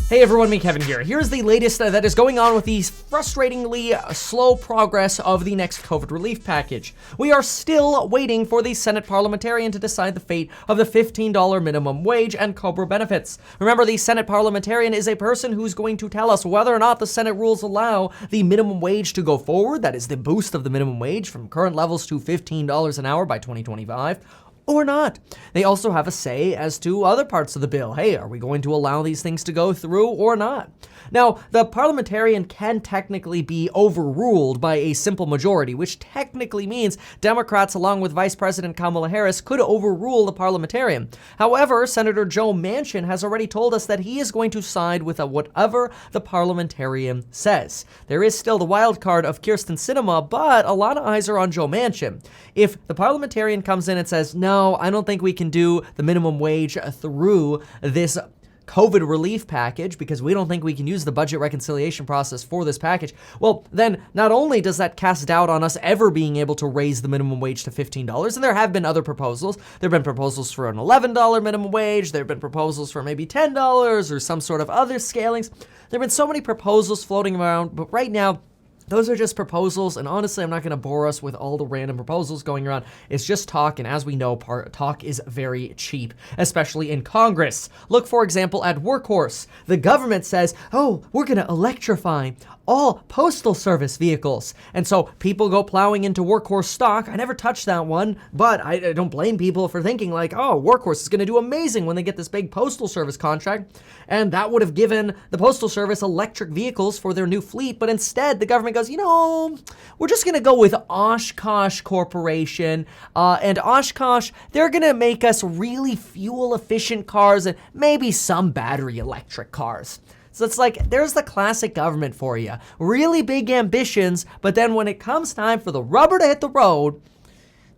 Hey everyone, me Kevin here. Here's the latest that is going on with the frustratingly slow progress of the next COVID relief package. We are still waiting for the Senate parliamentarian to decide the fate of the $15 minimum wage and COBRA benefits. Remember, the Senate parliamentarian is a person who's going to tell us whether or not the Senate rules allow the minimum wage to go forward, that is the boost of the minimum wage from current levels to $15 an hour by 2025, or not. They also have a say as to other parts of the bill. Hey, are we going to allow these things to go through or not? Now, the parliamentarian can technically be overruled by a simple majority, which technically means Democrats, along with Vice President Kamala Harris, could overrule the parliamentarian. However, Senator Joe Manchin has already told us that he is going to side with whatever the parliamentarian says. There is still the wild card of Kyrsten Sinema, but a lot of eyes are on Joe Manchin. If the parliamentarian comes in and says, no, I don't think we can do the minimum wage through this COVID relief package because we don't think we can use the budget reconciliation process for this package, well, then not only does that cast doubt on us ever being able to raise the minimum wage to $15, and there have been other proposals. There have been proposals for an $11 minimum wage. There have been proposals for maybe $10 or some sort of other scalings. There have been so many proposals floating around, but right now, those are just proposals, and honestly, I'm not going to bore us with all the random proposals going around. It's just talk, and as we know, talk is very cheap, especially in Congress. Look, for example, at Workhorse. The government says, oh, we're going to electrify all postal service vehicles. And so people go plowing into Workhorse stock. I never touched that one, but I don't blame people for thinking like, oh, Workhorse is going to do amazing when they get this big postal service contract. And that would have given the postal service electric vehicles for their new fleet. But instead, the government goes, you know, we're just going to go with Oshkosh Corporation. And Oshkosh, they're going to make us really fuel efficient cars and maybe some battery electric cars. So it's like, there's the classic government for you. Really big ambitions, but then when it comes time for the rubber to hit the road,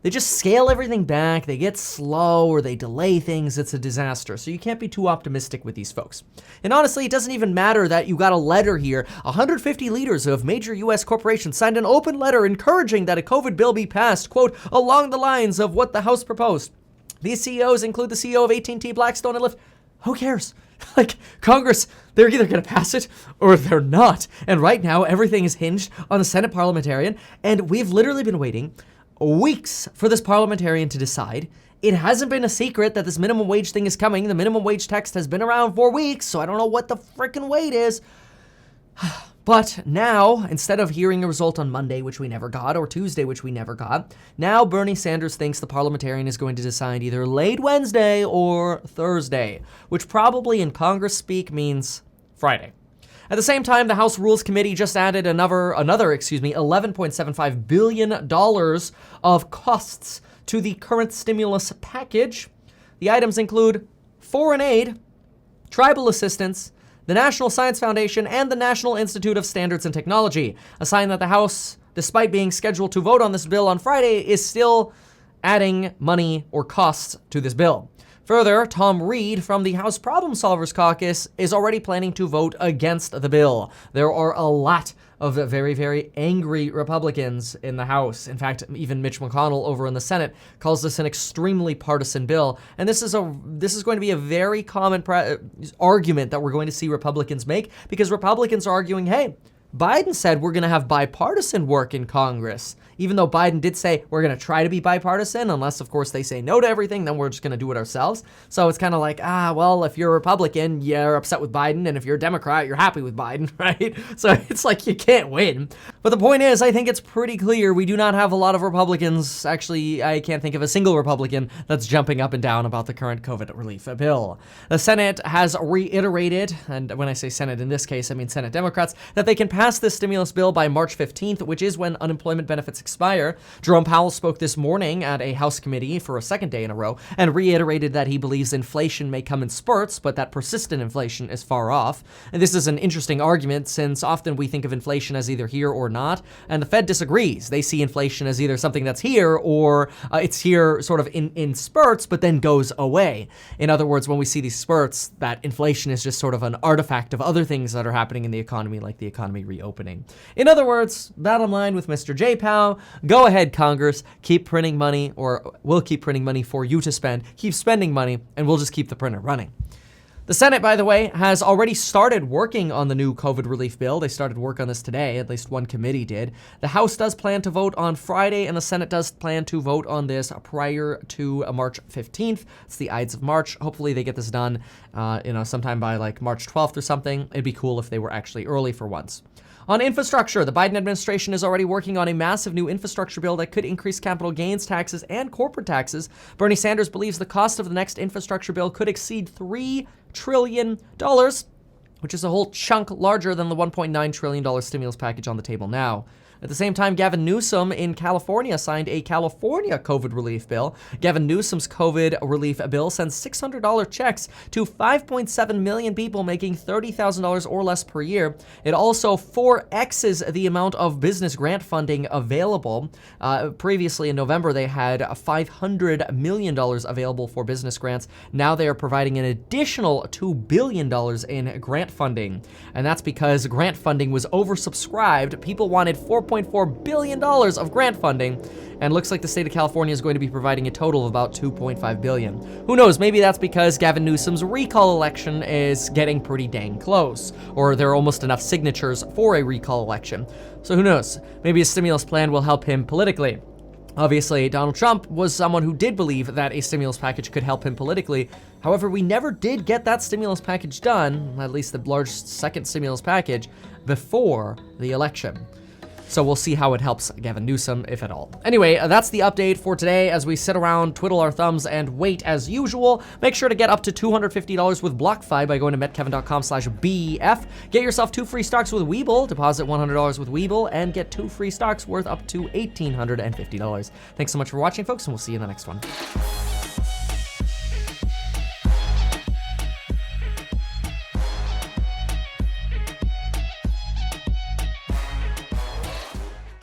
they just scale everything back, they get slow, or they delay things. It's a disaster. So you can't be too optimistic with these folks. And honestly, it doesn't even matter that you got a letter here. 150 leaders of major U.S. corporations signed an open letter encouraging that a COVID bill be passed, quote, along the lines of what the House proposed. These CEOs include the CEO of AT&T, Blackstone, and Lyft. Who cares? Like, Congress, they're either going to pass it or they're not. And right now, everything is hinged on the Senate parliamentarian. And we've literally been waiting weeks for this parliamentarian to decide. It hasn't been a secret that this minimum wage thing is coming. The minimum wage text has been around for weeks, so I don't know what the frickin' wait is. But now, instead of hearing a result on Monday, which we never got, or Tuesday, which we never got, now Bernie Sanders thinks the parliamentarian is going to decide either late Wednesday or Thursday, which probably in Congress speak means Friday. At the same time, the House Rules Committee just added another $11.75 billion of costs to the current stimulus package. The items include foreign aid, tribal assistance, the National Science Foundation, and the National Institute of Standards and Technology, a sign that the House, despite being scheduled to vote on this bill on Friday, is still adding money or costs to this bill. Further, Tom Reed from the House Problem Solvers Caucus is already planning to vote against the bill. There are a lot of very, very angry Republicans in the House. In fact, even Mitch McConnell over in the Senate calls this an extremely partisan bill. And this is going to be a very common argument that we're going to see Republicans make, because Republicans are arguing, hey, Biden said we're going to have bipartisan work in Congress. Even though Biden did say we're going to try to be bipartisan, unless, of course, they say no to everything, then we're just going to do it ourselves. So it's kind of like, well, if you're a Republican, you're upset with Biden, and if you're a Democrat, you're happy with Biden, right? So it's like you can't win. But the point is, I think it's pretty clear we do not have a lot of Republicans. Actually, I can't think of a single Republican that's jumping up and down about the current COVID relief bill. The Senate has reiterated, and when I say Senate in this case, I mean Senate Democrats, that they can pass this stimulus bill by March 15th, which is when unemployment benefits expire. Jerome Powell spoke this morning at a House committee for a second day in a row and reiterated that he believes inflation may come in spurts, but that persistent inflation is far off. And this is an interesting argument, since often we think of inflation as either here or not, and the Fed disagrees. They see inflation as either something that's here or it's here sort of in spurts, but then goes away. In other words, when we see these spurts, that inflation is just sort of an artifact of other things that are happening in the economy, like the economy reopening. In other words, bottom line with Mr. J. Powell, go ahead, Congress, keep printing money, or we'll keep printing money for you to spend. Keep spending money, and we'll just keep the printer running. The Senate, by the way, has already started working on the new COVID relief bill. They started work on this today, at least one committee did. The House does plan to vote on Friday, and the Senate does plan to vote on this prior to March 15th. It's the Ides of March. Hopefully they get this done, sometime by like March 12th or something. It'd be cool if they were actually early for once. On infrastructure, the Biden administration is already working on a massive new infrastructure bill that could increase capital gains taxes and corporate taxes. Bernie Sanders believes the cost of the next infrastructure bill could exceed $3 trillion, which is a whole chunk larger than the $1.9 trillion stimulus package on the table now. At the same time, Gavin Newsom in California signed a California COVID relief bill. Gavin Newsom's COVID relief bill sends $600 checks to 5.7 million people making $30,000 or less per year. It also 4x's the amount of business grant funding available. Previously in November, they had $500 million available for business grants. Now they are providing an additional $2 billion in grant funding. And that's because grant funding was oversubscribed. People wanted $4.4 billion of grant funding, and looks like the state of California is going to be providing a total of about $2.5 billion. Who knows, maybe that's because Gavin Newsom's recall election is getting pretty dang close, or there are almost enough signatures for a recall election. So who knows, maybe a stimulus plan will help him politically. Obviously, Donald Trump was someone who did believe that a stimulus package could help him politically. However, we never did get that stimulus package done, at least the large second stimulus package, before the election. So we'll see how it helps Gavin Newsom, if at all. Anyway, that's the update for today as we sit around, twiddle our thumbs, and wait as usual. Make sure to get up to $250 with BlockFi by going to metkevin.com/BF. Get yourself 2 free stocks with Webull, deposit $100 with Webull, and get 2 free stocks worth up to $1,850. Thanks so much for watching, folks, and we'll see you in the next one.